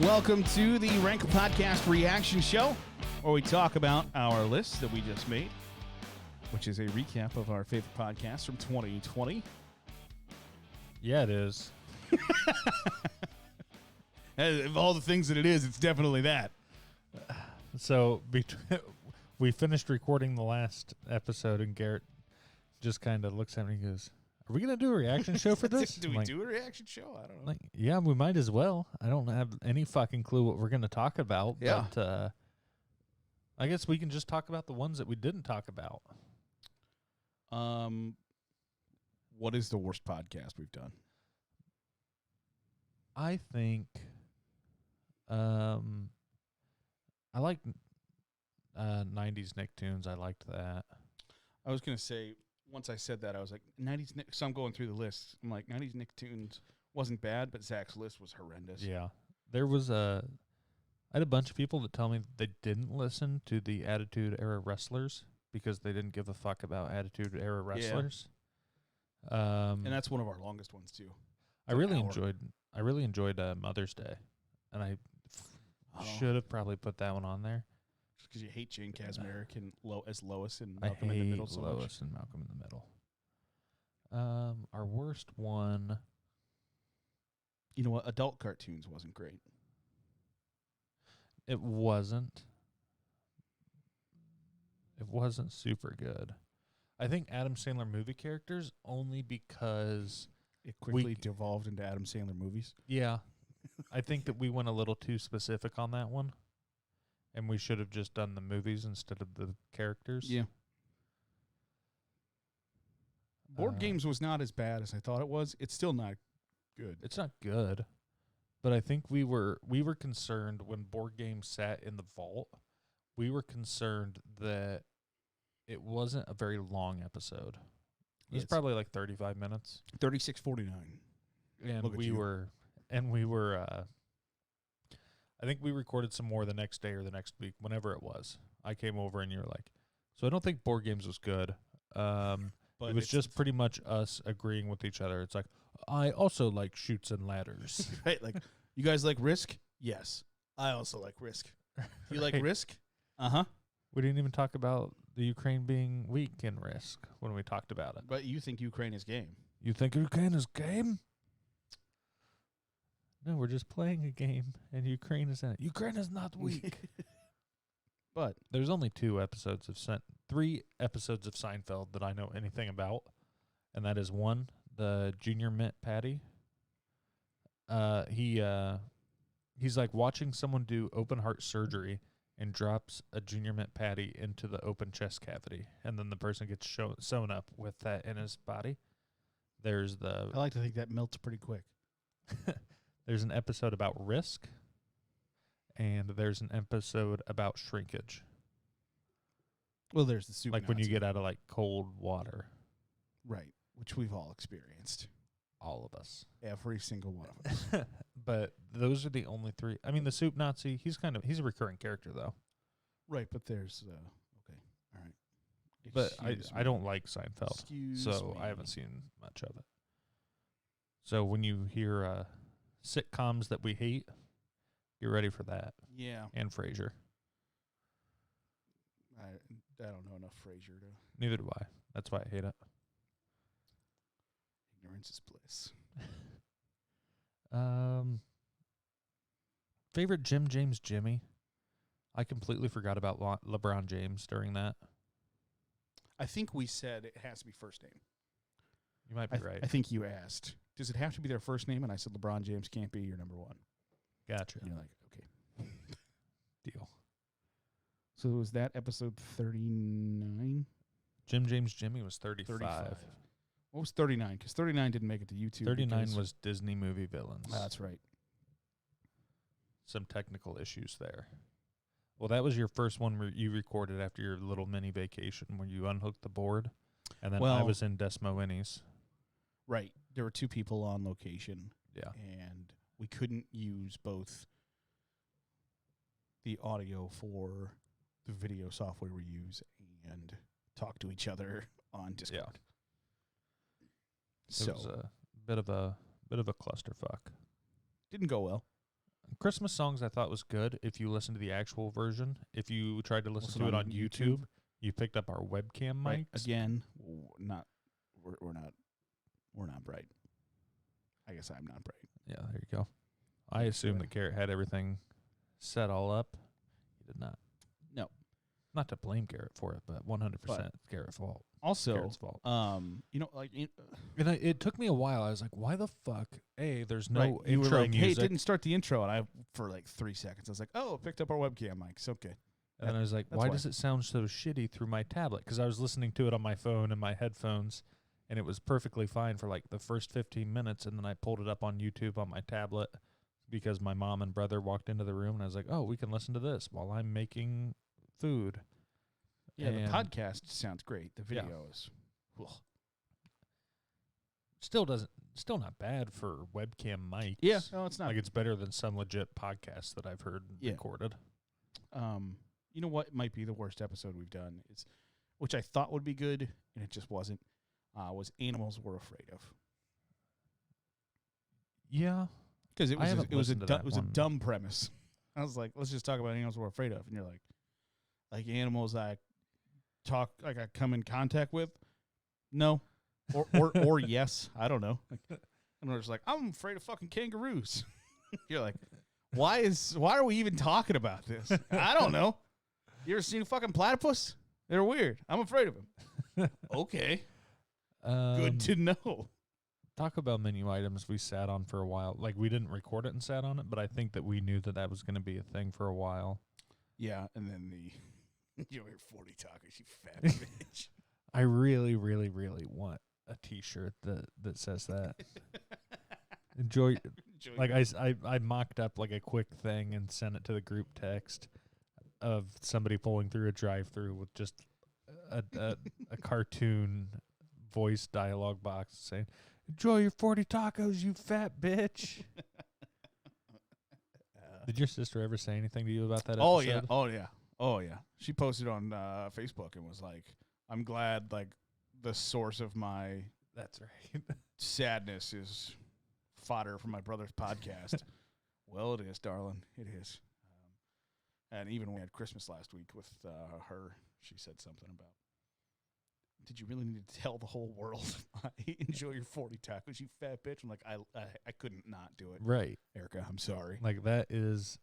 Welcome to the Rank Podcast Reaction Show, where we talk about our list that we just made, which is a recap of our favorite podcasts from 2020. Yeah, it is. Of all the things that it is, it's definitely that. So we finished recording the last episode, and Garrett just kind of looks at me and goes, "Are we going to do a reaction show for this?" Do we do a reaction show? I don't know. Yeah, we might as well. I don't have any fucking clue what we're going to talk about. Yeah. But I guess we can just talk about the ones that we didn't talk about. What is the worst podcast we've done? I think I like 90s Nicktoons. I liked that. I was going to say, once I said that, I was like, 90s Nick. So I'm going through the list. I'm like, 90s Nicktoons wasn't bad, but Zach's list was horrendous. Yeah. There was I had a bunch of people that tell me they didn't listen to the Attitude Era wrestlers because they didn't give a fuck about Attitude Era wrestlers. Yeah. And that's one of our longest ones too. I really enjoyed Mother's Day, and I should have probably put that one on there. Just because you hate Jane Kaczmarek and as Lois and Malcolm in the Middle so Lois much. and Malcolm in the Middle. Our worst one. You know what? Adult cartoons wasn't great. It wasn't. It wasn't super good. I think Adam Sandler movie characters only because it quickly devolved into Adam Sandler movies. Yeah. I think that we went a little too specific on that one. And we should have just done the movies instead of the characters. Yeah. Board Games was not as bad as I thought it was. It's still not good. It's not good. But I think we were concerned when Board Games sat in the vault. We were concerned that it wasn't a very long episode. It was probably like 35 minutes. 36:49. And we were I think we recorded some more the next day or the next week, whenever it was. I came over and you were like, so I don't think Board Games was good. But it was just pretty much us agreeing with each other. It's like, I also like Chutes and Ladders. Right, like, you guys like Risk? Yes. I also like Risk. You like Risk? Uh-huh. We didn't even talk about the Ukraine being weak in Risk when we talked about it. But you think Ukraine is game. You think Ukraine is game? No, we're just playing a game, and Ukraine is in it. Ukraine is not weak. But there's only 3 episodes of Seinfeld that I know anything about, and that is one, the Junior Mint Patty. He's like watching someone do open heart surgery and drops a Junior Mint Patty into the open chest cavity, and then the person gets sewn up with that in his body. I like to think that melts pretty quick. There's an episode about Risk, and there's an episode about shrinkage. Well, there's the soup like when you get out of like cold water. Right, which we've all experienced. All of us. Every single one of us. But those are the only 3. I mean, the Soup Nazi, he's a recurring character, though. Right, but there's... okay, all right. But I don't like Seinfeld, I haven't seen much of it. So when you hear sitcoms that we hate, get ready for that. Yeah. And Frasier. I don't know enough Frasier to... Neither do I. That's why I hate it. Ignorance is bliss. Favorite James Jimmy? I completely forgot about LeBron James during that. I think we said it has to be first name. You might be right. I think you asked, does it have to be their first name? And I said, LeBron James can't be your number 1. Gotcha. And you're like, okay. Deal. So was that episode 39? James Jimmy was 35. What was 39? Because 39 didn't make it to YouTube. 39 was Disney movie villains. That's right. Some technical issues there. Well, that was your first one where you recorded after your little mini vacation where you unhooked the board. And then I was in Des Moines. Right. There were 2 people on location. Yeah. And we couldn't use both the audio for the video software we use and talk to each other on Discord. Yeah. So it was a bit of a clusterfuck. Didn't go well. Christmas songs I thought was good if you listen to the actual version. If you tried to listen to it on YouTube, you picked up our webcam mics. Right. Again, we're not bright. I guess I'm not bright. Yeah, there you go. I assume that Garrett had everything set all up. He did not. No. Not to blame Garrett for it, but 100% Garrett's fault. Also, Garrett's fault. And it took me a while. I was like, why the fuck? There's no you intro were like, music. hey, it didn't start the intro. And for like 3 seconds, I was like, oh, picked up our webcam mics. Okay. And then I was like, why does it sound so shitty through my tablet? Because I was listening to it on my phone and my headphones, and it was perfectly fine for like the first 15 minutes. And then I pulled it up on YouTube on my tablet because my mom and brother walked into the room, and I was like, oh, we can listen to this while I'm making food. Yeah, the podcast sounds great. The video is still not bad for webcam mics. Yeah, no, it's not. Like, it's better than some legit podcasts that I've heard recorded. You know what might be the worst episode we've done? Which I thought would be good, and it just wasn't. Was Animals We're Afraid of. Yeah, because it was a dumb premise. I was like, let's just talk about animals we're afraid of, and you're like animals I come in contact with. No, or yes, I don't know. And we're just like, I'm afraid of fucking kangaroos. You're like, why are we even talking about this? I don't know. You ever seen a fucking platypus? They're weird. I'm afraid of them. Okay. Good to know. Talk about menu items we sat on for a while. Like, we didn't record it and sat on it, but I think that we knew that was going to be a thing for a while. Yeah, and then your 40 tacos, you fat bitch. I really, really, really want a T-shirt that says that. Enjoy. Like, I mocked up like a quick thing and sent it to the group text of somebody pulling through a drive-through with just a cartoon voice dialogue box saying, "Enjoy your 40 tacos, you fat bitch." Did your sister ever say anything to you about that episode? Oh yeah. She posted on Facebook and was like, "I'm glad like the source of my sadness is fodder for my brother's podcast." Well, it is, darling. It is. And even when we had Christmas last week with her, she said something about, "Did you really need to tell the whole world I enjoy your 40 tacos, you fat bitch?" I'm like, I couldn't not do it. Right. Erica, I'm sorry. Like, that is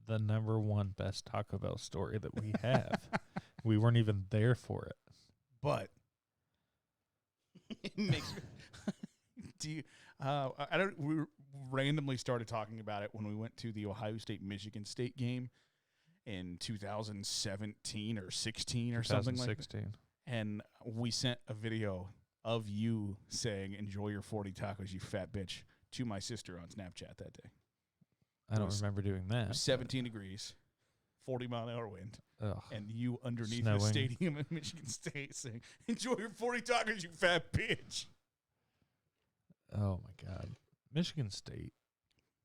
the number one best Taco Bell story that we have. We weren't even there for it. But it makes me we randomly started talking about it when we went to the Ohio State-Michigan State game in 2017 or 16 or something like that. And we sent a video of you saying, "Enjoy your 40 tacos, you fat bitch," to my sister on Snapchat that day. I don't remember doing that. It was 17 degrees, 40-mile-an-hour wind, and you underneath Snowing. the stadium at Michigan State saying, "Enjoy your 40 tacos, you fat bitch." Oh, my God. Michigan State.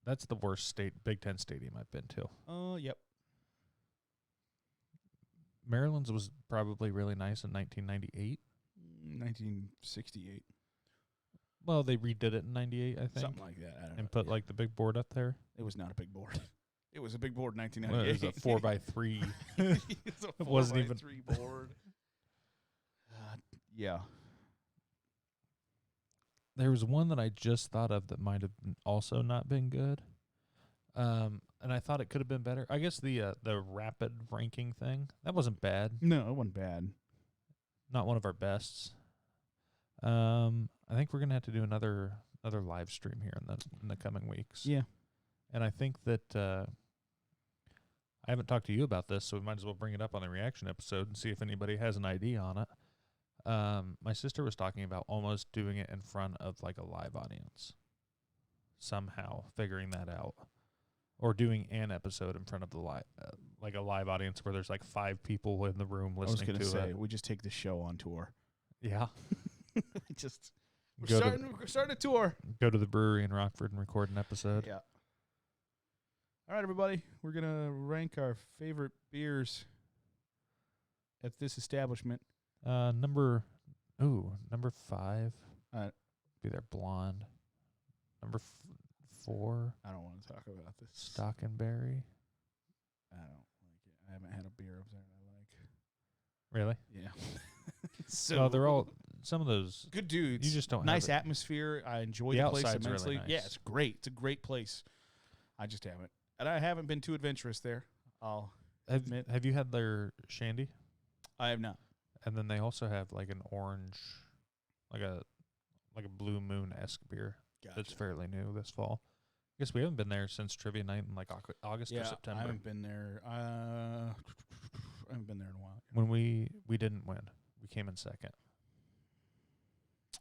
That's the worst Big Ten stadium I've been to. Oh, yep. Maryland's was probably really nice in 1998. 1968. Well, they redid it in 98, I think. Something like that. I don't know. And put, like, the big board up there. It was not a big board. It was a big board in Well, 1998. it was a 4x3. It's a 4x3 wasn't even board. Yeah. There was one that I just thought of that might have also not been good. And I thought it could have been better. I guess the rapid ranking thing, that wasn't bad. No, it wasn't bad. Not one of our bests. I think we're gonna have to do another live stream here in the coming weeks. Yeah. And I think that I haven't talked to you about this, so we might as well bring it up on the reaction episode and see if anybody has an idea on it. My sister was talking about almost doing it in front of like a live audience. Somehow figuring that out. Or doing an episode in front of the like a live audience where there's like 5 people in the room listening to it. I was going to say, we just take the show on tour. Yeah. We're starting a tour. Go to the brewery in Rockford and record an episode. Yeah. All right, everybody. We're going to rank our favorite beers at this establishment. Number 5. Be their blonde. Number 4. I don't want to talk about this. Stockberry. I don't like it. I haven't had a beer up there that I like. Really? Yeah. So they're all some of those good dudes. You just don't nice have atmosphere. I enjoy the place outside's immensely. really nice. Yeah, it's great. It's a great place. I just haven't, and I haven't been too adventurous there. I'll admit. Have you had their shandy? I have not. And then they also have like an orange, like a Blue Moon-esque beer that's fairly new this fall. I guess we haven't been there since trivia night in like August or September. I haven't been there. I haven't been there in a while. When we didn't win, we came in second.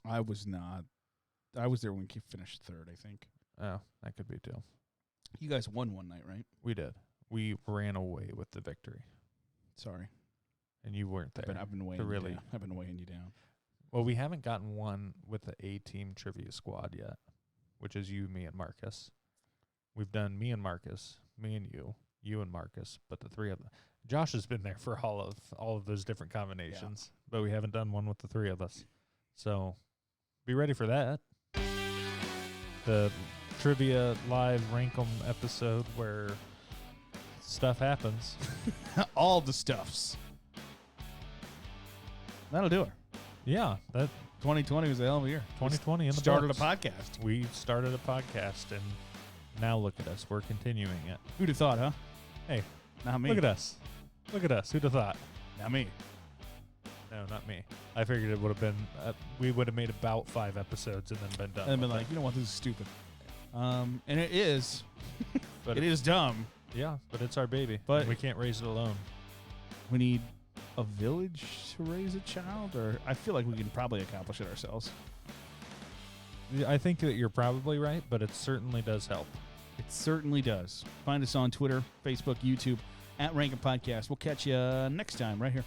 I was not. I was there when we finished third, I think. Oh, that could be too. You guys won one night, right? We did. We ran away with the victory. Sorry. And you weren't there. I've been weighing you down. I've been weighing you down. Well, we haven't gotten one with the A-team trivia squad yet, which is you, me, and Marcus. We've done me and Marcus, me and you and Marcus, but the three of them. Josh has been there for all of those different combinations, but we haven't done one with the three of us. So be ready for that. The trivia live Rankum episode where stuff happens. All the stuffs. That'll do it. Yeah, that 2020 was a hell of a year. 2020 in the started books. a podcast. We started a podcast, and now look at us. We're continuing it. Who'd have thought, huh? Hey, not me. Look at us. Look at us. Who'd have thought? Not me. No, not me. I figured it would have been. We would have made about 5 episodes and then been done. And been like, you know what? This is stupid. And it is. But it is dumb. Yeah, but it's our baby. But and we can't raise it alone. We need a village to raise a child, or I feel like we can probably accomplish it ourselves. I think that you're probably right, but it certainly does help. It certainly does. Find us on Twitter, Facebook, YouTube, @Rankum Podcast. We'll catch you next time right here.